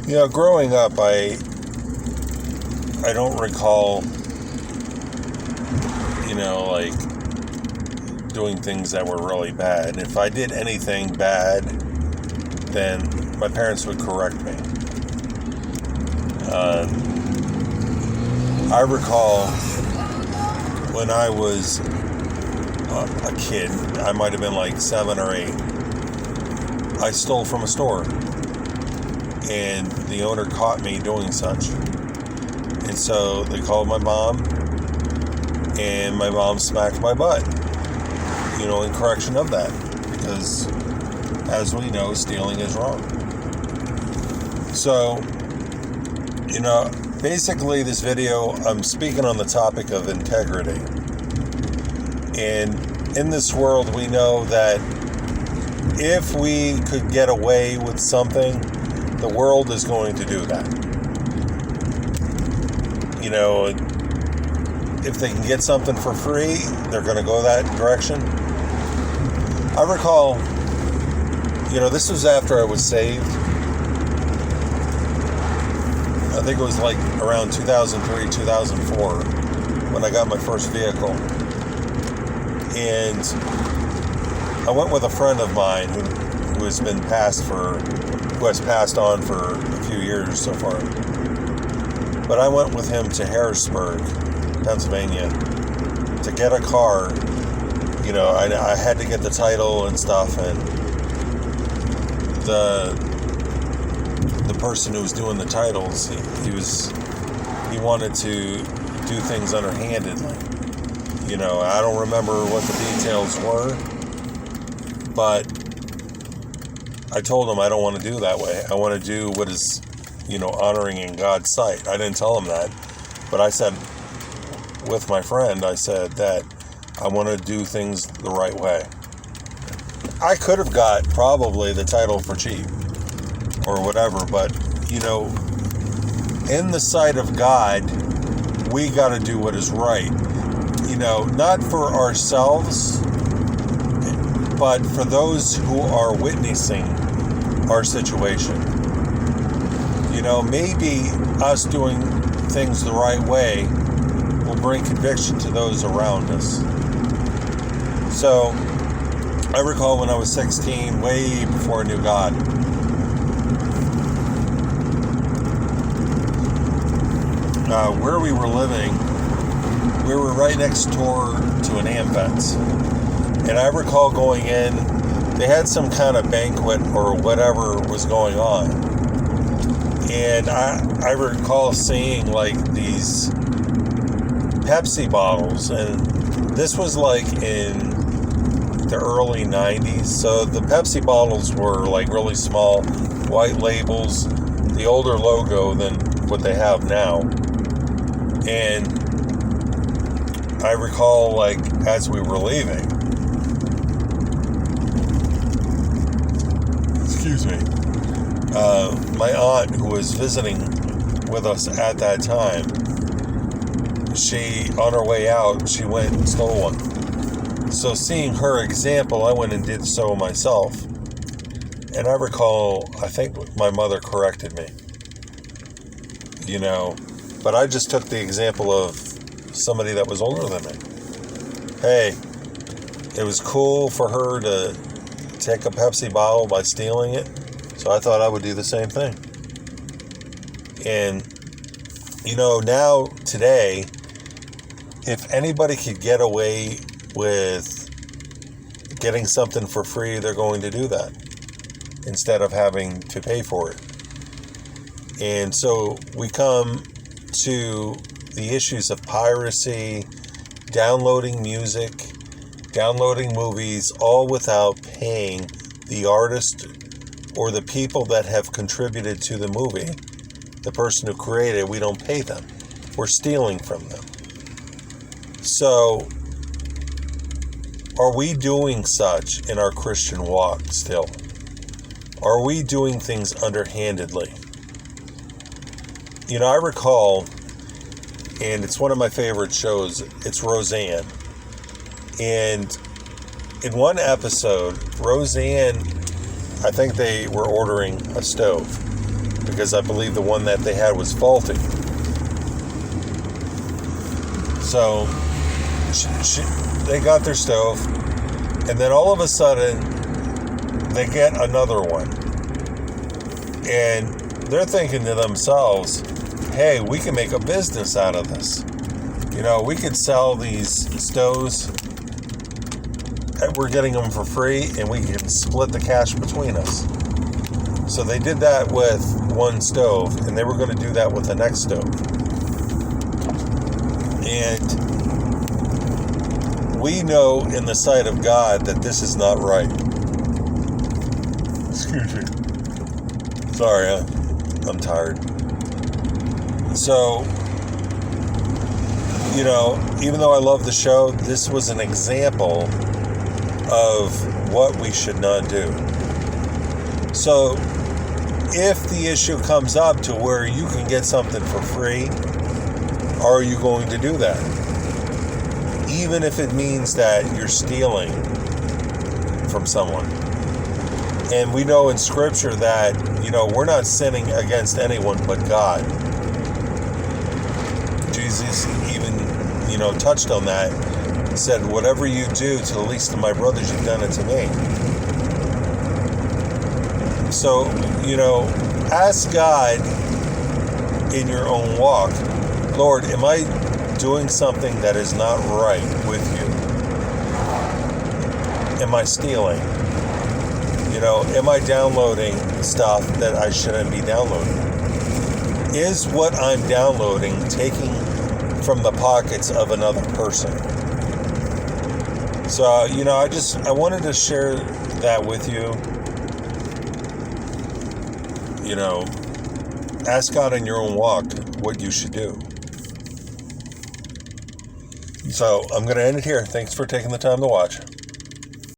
Growing up, I don't recall, like doing things that were really bad. And if I did anything bad, then my parents would correct me. I recall when I was a kid, I might have been like 7 or 8, I stole from a store. And the owner caught me doing such. And so they called my mom, and my mom smacked my butt, in correction of that. Because, as we know, stealing is wrong. So, basically this video, I'm speaking on the topic of integrity. And in this world, we know that if we could get away with something, the world is going to do that. If they can get something for free, they're going to go that direction. I recall, this was after I was saved. I think it was like around 2003, 2004, when I got my first vehicle. And I went with a friend of mine who has passed on for a few years so far. But I went with him to Harrisburg, Pennsylvania, to get a car. I had to get the title and stuff, and the person who was doing the titles, he wanted to do things underhandedly. I don't remember what the details were, but I told him I don't want to do that way. I want to do what is, honoring in God's sight. I didn't tell him that, but I said, with my friend, I said that I want to do things the right way. I could have got probably the title for cheap or whatever, but, in the sight of God, we got to do what is right. Not for ourselves, but for those who are witnessing our situation. Maybe us doing things the right way will bring conviction to those around us. So, I recall when I was 16, way before I knew God, where we were living, we were right next door to an AmVets. And I recall going in, they had some kind of banquet or whatever was going on. And I recall seeing like these Pepsi bottles, and this was like in the early 90s. So the Pepsi bottles were like really small, white labels, the older logo than what they have now. And I recall, like, as we were leaving, my aunt, who was visiting with us at that time, on her way out, she went and stole one. So seeing her example, I went and did so myself. And I recall, I think my mother corrected me. But I just took the example of somebody that was older than me. Hey, it was cool for her to take a Pepsi bottle by stealing it, so I thought I would do the same thing. And, now, today, if anybody could get away with getting something for free, they're going to do that instead of having to pay for it. And so we come to the issues of piracy, downloading music, downloading movies, all without paying the artist or the people that have contributed to the movie. The person who created it, we don't pay them. We're stealing from them. So, are we doing such in our Christian walk still? Are we doing things underhandedly? I recall, and it's one of my favorite shows, it's Roseanne. And in one episode, Roseanne, I think they were ordering a stove. because I believe the one that they had was faulty. So they got their stove, and then all of a sudden they get another one, and they're thinking to themselves, hey, we can make a business out of this. We could sell these stoves. We're getting them for free, and we can split the cash between us. So they did that with one stove, and they were going to do that with the next stove. And we know in the sight of God that this is not right. Excuse me. Sorry, I'm tired. So, even though I love the show, this was an example of what we should not do. So, if the issue comes up to where you can get something for free, are you going to do that? Even if it means that you're stealing from someone. And we know in Scripture that, we're not sinning against anyone but God. Jesus even, touched on that. He said, whatever you do to the least of my brothers, you've done it to me. So, ask God in your own walk, Lord, am I doing something that is not right with you? Am I stealing? Am I downloading stuff that I shouldn't be downloading? Is what I'm downloading taking from the pockets of another person? So, I wanted to share that with you. Ask God in your own walk what you should do. So, I'm going to end it here. Thanks for taking the time to watch.